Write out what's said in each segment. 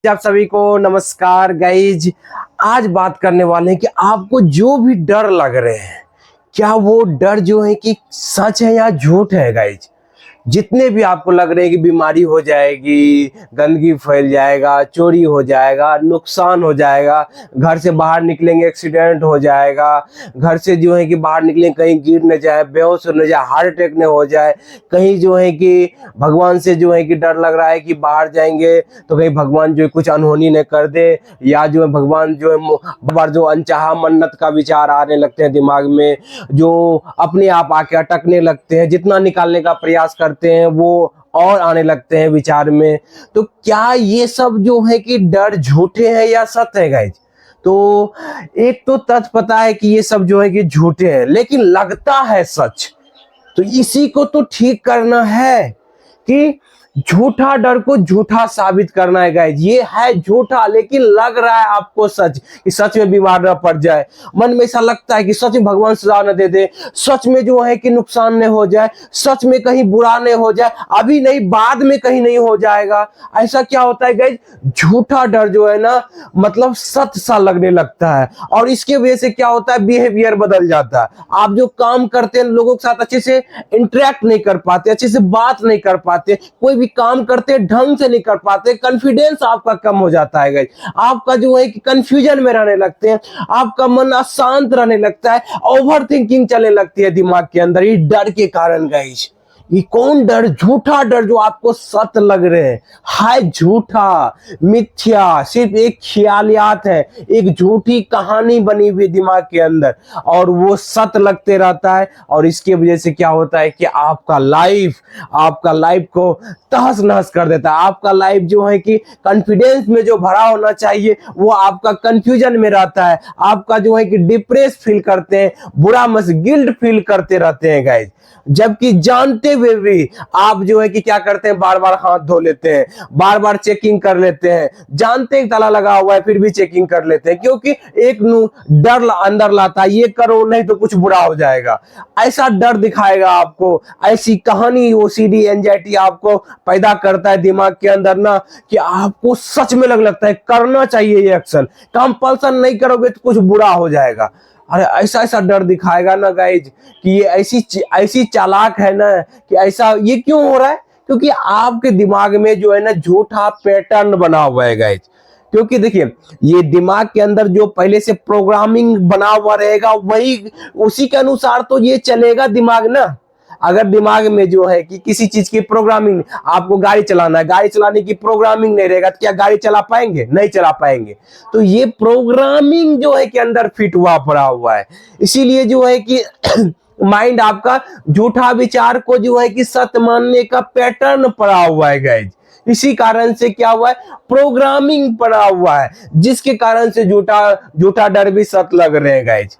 आप सभी को नमस्कार गाइज। आज बात करने वाले हैं कि आपको जो भी डर लग रहे हैं, क्या वो डर जो है कि सच है या झूठ है गाइज। जितने भी आपको लग रहे हैं कि बीमारी हो जाएगी, गंदगी फैल जाएगा, चोरी हो जाएगा, नुकसान हो जाएगा, घर से बाहर निकलेंगे एक्सीडेंट हो जाएगा, घर से जो है कि बाहर निकलेंगे कहीं गिर न जाए, बेहोश न जाए, हार्ट अटैक न हो जाए, कहीं जो है कि भगवान से जो है कि डर लग रहा है कि बाहर जाएंगे तो कहीं भगवान जो है कुछ अनहोनी न कर दे, या जो है भगवान जो है बार जो अनचाहा मन्नत का विचार आने लगते हैं दिमाग में, जो अपने आप आके अटकने लगते हैं, जितना निकालने का प्रयास करते हैं वो और आने लगते हैं विचार में। तो क्या ये सब जो है कि डर झूठे हैं या सत्य है गाइज? तो एक तो तथ्य पता है कि ये सब जो है कि झूठे हैं, लेकिन लगता है सच। तो इसी को तो ठीक करना है कि झूठा डर को झूठा साबित करना है गाइज। ये है झूठा लेकिन लग रहा है आपको सच, कि सच में बीमार ना पड़ जाए। मन में ऐसा लगता है कि सच में भगवान सजा न दे दे, सच में जो है कि नुकसान नहीं हो जाए, सच में कहीं बुरा नहीं हो जाए, अभी नहीं बाद में कहीं नहीं हो जाएगा। ऐसा क्या होता है गाइज, झूठा डर जो है ना मतलब सत्य सा लगने लगता है, और इसके वजह से क्या होता है, बिहेवियर बदल जाता है। आप जो काम करते हैं लोगों के साथ अच्छे से इंटरेक्ट नहीं कर पाते, अच्छे से बात नहीं कर पाते, कोई भी काम करते ढंग से नहीं कर पाते, कॉन्फिडेंस आपका कम हो जाता है गाइस। आपका जो है कि कंफ्यूजन में रहने लगते हैं, आपका मन अशांत रहने लगता है, ओवर थिंकिंग चलने लगती है दिमाग के अंदर, ये डर के कारण गाइस। ये कौन डर? झूठा डर जो आपको सत्य लग रहे हैं, हाय झूठा, मिथ्या, सिर्फ एक ख्यालियात है, एक झूठी कहानी बनी हुई दिमाग के अंदर, और वो सत्य लगते रहता है। और इसके वजह से क्या होता है कि आपका लाइफ को तहस नहस कर देता है। आपका लाइफ जो है कि कॉन्फिडेंस में जो भरा होना चाहिए वो आपका कंफ्यूजन में रहता है। आपका जो है कि डिप्रेस फील करते हैं, बुरा मस गिल्ट फील करते रहते हैं गाइज। जबकि जानते हुए भी आप जो है कि क्या करते हैं, बार बार हाथ धो लेते हैं, बार बार चेकिंग कर लेते हैं, जानते हैं ताला लगा हुआ है फिर भी चेकिंग कर लेते हैं, क्योंकि एक डर अंदर लाता है, ये करो नहीं तो कुछ बुरा हो जाएगा। ऐसा डर दिखाएगा आपको, ऐसी कहानी ओसीडी एंजाइटी आपको पैदा करता है दिमाग के अंदर ना, कि आपको सच में लगता है करना चाहिए ये एक्शन, कंपल्सन नहीं करोगे तो कुछ बुरा हो जाएगा। अरे ऐसा डर दिखाएगा ना गाइज कि ये ऐसी चालाक है ना, कि ऐसा ये क्यों हो रहा है, क्योंकि आपके दिमाग में जो है ना झूठा पैटर्न बना हुआ है गाइज। क्योंकि देखिए ये दिमाग के अंदर जो पहले से प्रोग्रामिंग बना हुआ रहेगा वही उसी के अनुसार तो ये चलेगा दिमाग ना। अगर दिमाग में जो है कि किसी चीज की प्रोग्रामिंग, आपको गाड़ी चलाना है, गाड़ी चलाने की प्रोग्रामिंग नहीं रहेगा तो क्या गाड़ी चला पाएंगे? नहीं चला पाएंगे। तो ये प्रोग्रामिंग जो है कि अंदर फिट पड़ा हुआ है, इसीलिए जो है कि माइंड आपका झूठा विचार को जो है कि सत्य मानने का पैटर्न पड़ा हुआ है गाइज। इसी कारण से क्या हुआ है, प्रोग्रामिंग पड़ा हुआ है, जिसके कारण से झूठा डर भी सत्य लग रहे हैं गाइज।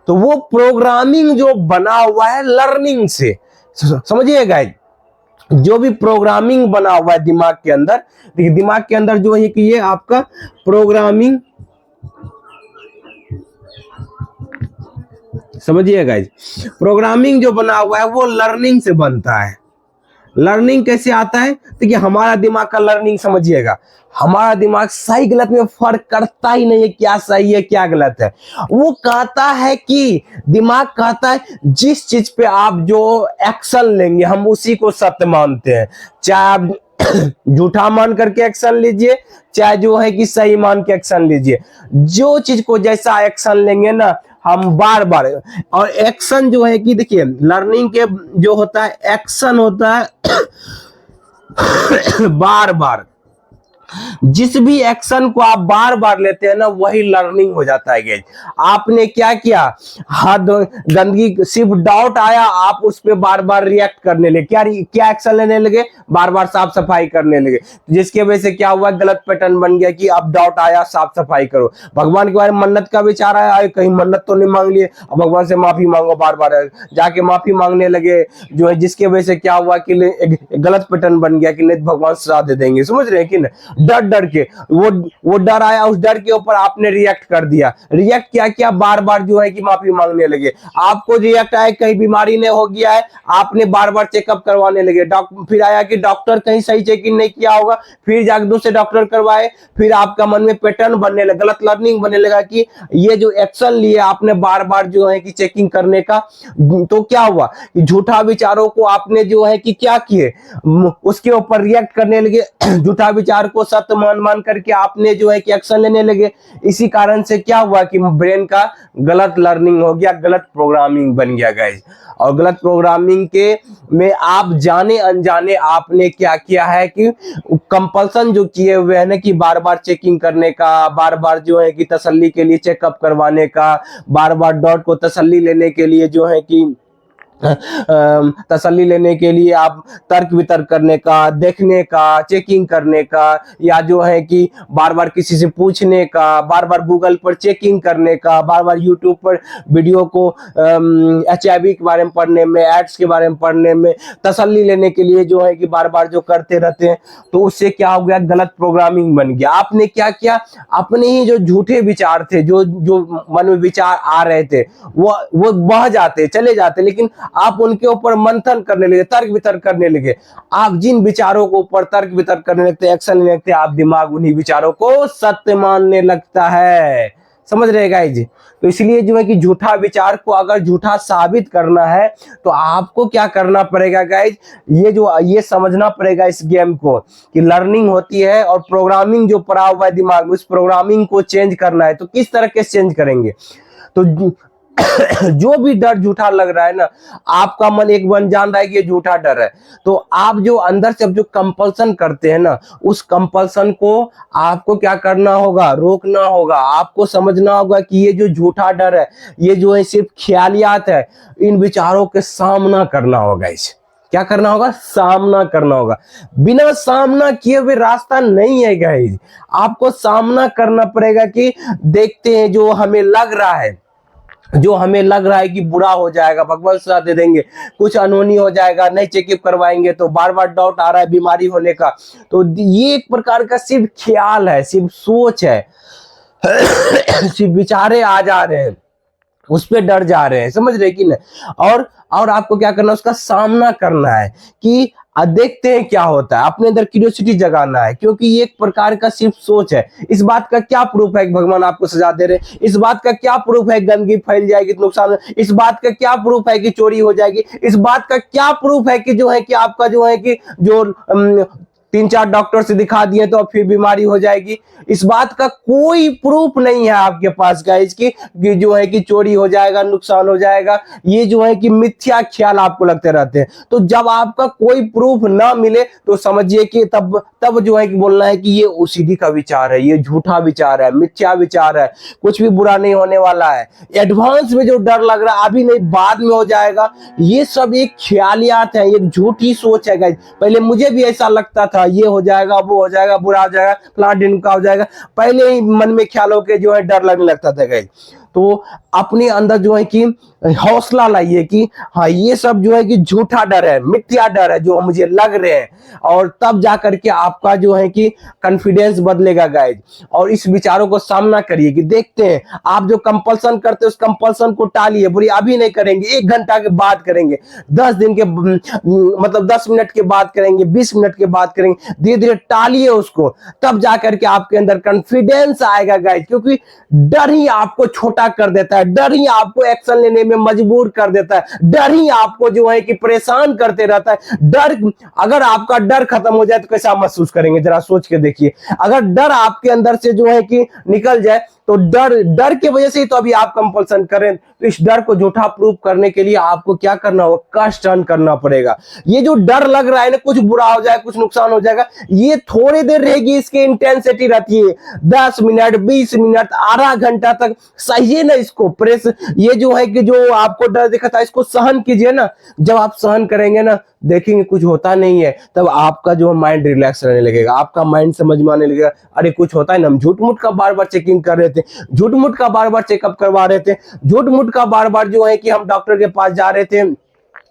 तो वो प्रोग्रामिंग जो बना हुआ है लर्निंग से, समझिए गाइज, जो भी प्रोग्रामिंग बना हुआ है दिमाग के अंदर, देखिए दिमाग के अंदर जो है कि ये आपका प्रोग्रामिंग, समझिए गाइज, प्रोग्रामिंग जो बना हुआ है वो लर्निंग से बनता है। लर्निंग कैसे आता है? देखिए हमारा दिमाग का लर्निंग समझिएगा, हमारा दिमाग सही गलत में फर्क करता ही नहीं है, क्या सही है क्या गलत है। वो कहता है कि दिमाग कहता है जिस चीज पे आप जो एक्शन लेंगे हम उसी को सत्य मानते हैं। चाहे आप झूठा मान करके एक्शन लीजिए, चाहे जो है कि सही मान के एक्शन लीजिए, जो चीज को जैसा एक्शन लेंगे ना हम बार बार, और एक्शन जो है कि देखिए लर्निंग के जो होता है एक्शन होता है बार बार, जिस भी एक्शन को आप बार बार लेते हैं ना वही लर्निंग हो जाता है गाइस। आपने क्या किया, हाथ गंदगी, सिर्फ डाउट आया, आप उस पर बार बार रिएक्ट करने लगे, क्या एक्शन लेने लगे, बार बार साफ सफाई करने लगे, जिसके वजह से क्या हुआ, गलत पैटर्न बन गया कि अब डाउट आया साफ सफाई करो। भगवान के बारे में मन्नत का विचार आया, कहीं मन्नत तो नहीं मांग लिए, अब भगवान से माफी मांगो, बार बार जाके माफी मांगने लगे, जो है जिसके वजह से क्या हुआ कि गलत पैटर्न बन गया कि नहीं भगवान सजा दे देंगे, समझ रहे हैं कि नहीं। डर डर के वो डर आया, उस डर के ऊपर आपने रिएक्ट कर दिया। रिएक्ट क्या किया, बार बार जो है कि माफी मांगने लगे। आपको रिएक्ट आया कहीं बीमारी ने हो गया है, आपने बार बार चेकअप करवाने लगे। फिर आया कि डॉक्टर कहीं सही चेकिंग नहीं किया होगा, फिर जाकर दूसरे डॉक्टर करवाए। फिर आपका मन में पैटर्न बनने लगा, गलत लर्निंग बनने लगा कि ये जो एक्शन लिए आपने बार बार जो है कि चेकिंग करने का, तो क्या हुआ, झूठा विचारों को आपने जो है कि क्या किए, उसके ऊपर रिएक्ट करने लगे। झूठा विचार को सत्य मान मान करके आपने जो है कि एक्शन लेने लगे। इसी कारण से क्या हुआ कि ब्रेन का गलत लर्निंग हो गया, गलत प्रोग्रामिंग बन गया गाइस। और गलत प्रोग्रामिंग के में आप जाने अनजाने आपने क्या किया है कि कंपल्सन जो किए हुए हैं ना कि बार बार चेकिंग करने का, बार बार जो है कि तसल्ली के लिए चेकअप करवाने का, बार बार डॉट को तसल्ली लेने के लिए जो है कि तसल्ली लेने के लिए आप तर्क वितर्क करने का, देखने का, चेकिंग करने का, या जो है कि बार बार किसी से पूछने का, बार बार गूगल पर चेकिंग करने का, बार बार यूट्यूब पर वीडियो को HIV के बारे में पढ़ने में, एड्स के बारे में पढ़ने में तसल्ली लेने के लिए जो है कि बार बार जो करते रहते हैं, तो उससे क्या हो गया, गलत प्रोग्रामिंग बन गया। आपने क्या किया, अपने ही जो झूठे विचार थे, जो मन में विचार आ रहे थे, वो बह जाते, चले जाते, लेकिन आप उनके ऊपर मंथन करने लगे, तर्क वितर्क करने लगे। आप जिन विचारों को ऊपर तर्क वितर्क करने लगते, एक्शन लेने लगते, आप दिमाग उन्हीं विचारों को सत्य मानने लगता है। समझ रहे गाइज? तो इसलिए जो है कि झूठा विचार को अगर झूठा साबित करना है तो आपको क्या करना पड़ेगा गाइज, ये समझना पड़ेगा इस गेम को कि लर्निंग होती है और प्रोग्रामिंग जो पड़ा हुआ है दिमाग में, उस प्रोग्रामिंग को चेंज करना है। तो किस तरह के चेंज करेंगे, तो जो भी डर झूठा लग रहा है ना, आपका मन एक बन जान रहा है कि ये झूठा डर है, तो आप जो अंदर से जो कंपल्सन करते हैं ना, उस कंपल्सन को आपको क्या करना होगा, रोकना होगा। आपको समझना होगा कि ये जो झूठा डर है, ये जो है सिर्फ ख्यालियात है। इन विचारों के सामना करना होगा। इसे क्या करना होगा, सामना करना होगा। बिना सामना किए हुए रास्ता नहीं है गाइस। आपको सामना करना पड़ेगा कि देखते हैं जो हमें लग रहा है कि बुरा हो जाएगा, भगवान सजा दे देंगे, कुछ अनहोनी हो जाएगा, नहीं चेकअप करवाएंगे तो बार बार डाउट आ रहा है बीमारी होने का, तो ये एक प्रकार का सिर्फ ख्याल है, सिर्फ सोच है। सिर्फ विचारे आ जा रहे हैं, उस पे डर जा रहे हैं, समझ रहे कि नहीं। और आपको क्या करना है, उसका सामना करना है कि देखते हैं क्या होता है। अपने अंदर क्यूरियोसिटी जगाना है, क्योंकि ये एक प्रकार का सिर्फ सोच है। इस बात का क्या प्रूफ है कि भगवान आपको सजा दे रहे हैं? इस बात का क्या प्रूफ है कि गंदगी फैल जाएगी तो नुकसान? इस बात का क्या प्रूफ है कि चोरी हो जाएगी? इस बात का क्या प्रूफ है कि जो है कि आपका जो है कि जो 3-4 डॉक्टर से दिखा दिए तो अब फिर बीमारी हो जाएगी? इस बात का कोई प्रूफ नहीं है आपके पास गाइस कि जो है कि चोरी हो जाएगा, नुकसान हो जाएगा। ये जो है कि मिथ्या ख्याल आपको लगते रहते हैं। तो जब आपका कोई प्रूफ ना मिले तो समझिए कि तब जो है कि बोलना है कि ये OCD का विचार है, ये झूठा विचार है, मिथ्या विचार है, कुछ भी बुरा नहीं होने वाला है। एडवांस में जो डर लग रहा है अभी नहीं, बाद में हो जाएगा, ये सब एक ख्यालियात है, एक झूठी सोच है गाइस। पहले मुझे भी ऐसा लगता था, ये हो जाएगा, वो हो जाएगा, बुरा हो जाएगा, फलाना दिन का हो जाएगा, पहले ही मन में ख्यालों के जो है डर लगने लगता था गाइस। तो अपने अंदर जो है कि हौसला लाइए कि हाँ ये सब जो है कि झूठा डर है, मिथ्या डर है जो मुझे लग रहे हैं, और तब जाकर के आपका जो है कि कॉन्फिडेंस बदलेगा गाइस। और इस विचारों को सामना करिए कि देखते हैं, आप जो कंपल्सन करते हैं उस कंपल्सन को टालिए, बोलिए अभी नहीं करेंगे, 1 घंटा के बाद करेंगे, 10 दिन के मतलब 10 मिनट के बाद करेंगे, 20 मिनट के बाद करेंगे, धीरे धीरे टालिए उसको, तब जाकर के आपके अंदर कॉन्फिडेंस आएगा गाइस। क्योंकि डर ही आपको छोटा कर देता है, डर ही आपको एक्शन लेने में मजबूर कर देता है, डर ही आपको जो है कि परेशान करते रहता है। डर, अगर आपका डर खत्म हो जाए तो कैसा महसूस करेंगे, जरा सोच के देखिए। अगर डर आपके अंदर से जो है कि निकल जाए तो डर के वजह से ही तो अभी आप कंपल्सन करें। तो इस डर को झूठा प्रूफ करने के लिए आपको क्या करना होगा, कष्ट सहन करना पड़ेगा। ये जो डर लग रहा है ना, कुछ बुरा हो जाए, कुछ नुकसान हो जाएगा, ये थोड़ी देर रहेगी, इसकी इंटेंसिटी रहती है 10 मिनट, 20 मिनट, आधा घंटा तक। सही है ना, इसको प्रेस, ये जो है कि जो आपको डर दिखा था, इसको सहन कीजिए ना। जब आप सहन करेंगे ना, देखेंगे कुछ होता नहीं है, तब आपका जो माइंड रिलैक्स रहने लगेगा, आपका माइंड समझ में आने लगेगा, अरे कुछ होता है ना, हम झूठ मूठ का बार बार चेकिंग कर रहे थे, झूठ मूठ का बार बार चेकअप करवा रहे थे, झूठ मूठ का बार बार जो है कि हम डॉक्टर के पास जा रहे थे,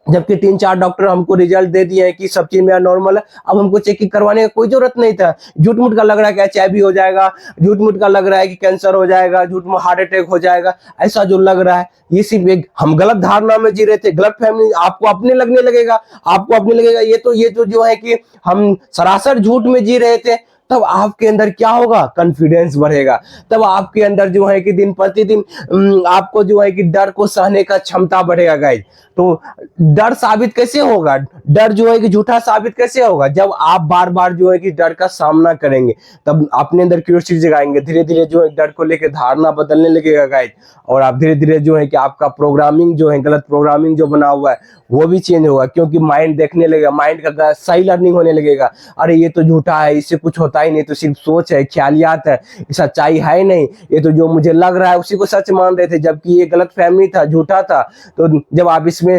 जबकि 3-4 डॉक्टर हमको रिजल्ट दे दिए हैं कि सब चीज मेरा नॉर्मल है। अब हमको चेकिंग करवाने का कोई जरूरत नहीं था। झूठ मूठ का लग रहा है कि HIV हो जाएगा, झूठ मूठ का लग रहा है कि कैंसर हो जाएगा, झूठ में हार्ट अटैक हो जाएगा, ऐसा जो लग रहा है ये सिर्फ एक हम गलत धारणा में जी रहे थे, गलत फैमिली आपको अपने लगने लगेगा, आपको अपने लगेगा ये तो जो है कि हम सरासर झूठ में जी रहे थे। तब आपके अंदर क्या होगा, कॉन्फिडेंस बढ़ेगा। तब आपके अंदर जो है कि दिन प्रतिदिन आपको जो है कि डर को सहने का क्षमता बढ़ेगा गाइज। तो डर साबित कैसे होगा, डर जो है कि झूठा साबित कैसे होगा, जब आप बार बार जो है कि डर का सामना करेंगे, तब अपने अंदर क्यूरियोसिटी जगाएंगे, धीरे धीरे जो है डर को लेकर धारणा बदलने लगेगा गाइज। और आप धीरे धीरे जो है कि आपका प्रोग्रामिंग जो है, गलत प्रोग्रामिंग जो बना हुआ है वो भी चेंज होगा, क्योंकि माइंड देखने लगेगा, माइंड का सही लर्निंग होने लगेगा। अरे ये तो झूठा है, इससे कुछ होता ही नहीं, तो सिर्फ सोच है, ख्यालियात है, सच्चाई है ही नहीं, ये तो जो मुझे लग रहा है उसी को सच मान रहे थे, जबकि ये गलत फहमी था, झूठा था। तो जब आप इसमें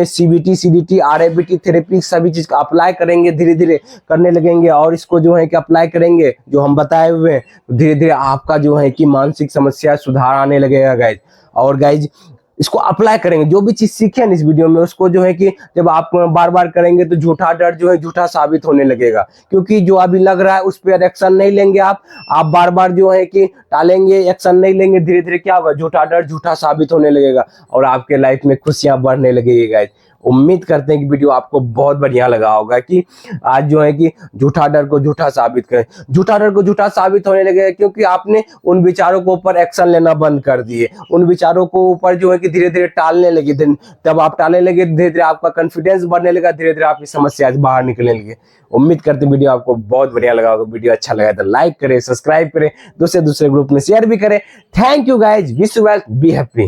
CBT CDT RABT थेरेपी सभी चीज का अप्लाई करेंगे, धीरे धीरे करने लगेंगे और इसको जो है कि अप्लाई करेंगे जो हम बताए हुए हैं, धीरे धीरे आपका जो है कि मानसिक समस्या सुधार आने लगेगा गाइज। और गाइज इसको अप्लाई करेंगे, जो भी चीज सीखे ना इस वीडियो में, उसको जो है कि जब आप बार बार करेंगे तो झूठा डर जो है झूठा साबित होने लगेगा। क्योंकि जो अभी लग रहा है उस पर एक्शन नहीं लेंगे, आप बार बार जो है कि टालेंगे, एक्शन नहीं लेंगे, धीरे धीरे क्या होगा, झूठा डर झूठा साबित होने लगेगा और आपके लाइफ में खुशियां बढ़ने लगेगी गाइस। उम्मीद करते हैं कि वीडियो आपको बहुत बढ़िया लगा होगा कि आज जो है कि झूठा डर को झूठा साबित करें। झूठा डर को झूठा साबित होने लगेगा क्योंकि आपने उन विचारों को ऊपर एक्शन लेना बंद कर दिए, उन विचारों को ऊपर जो है कि धीरे धीरे टालने लगे। तब आप टालने लगे, धीरे धीरे आपका कॉन्फिडेंस बढ़ने लगा, धीरे धीरे आपकी समस्या बाहर निकलने लगे। उम्मीद करते हैं वीडियो आपको बहुत बढ़िया लगा होगा। वीडियो अच्छा लगा तो लाइक करें, सब्सक्राइब करें, दूसरे ग्रुप में शेयर भी करें। Thank you guys, wish you well, be happy.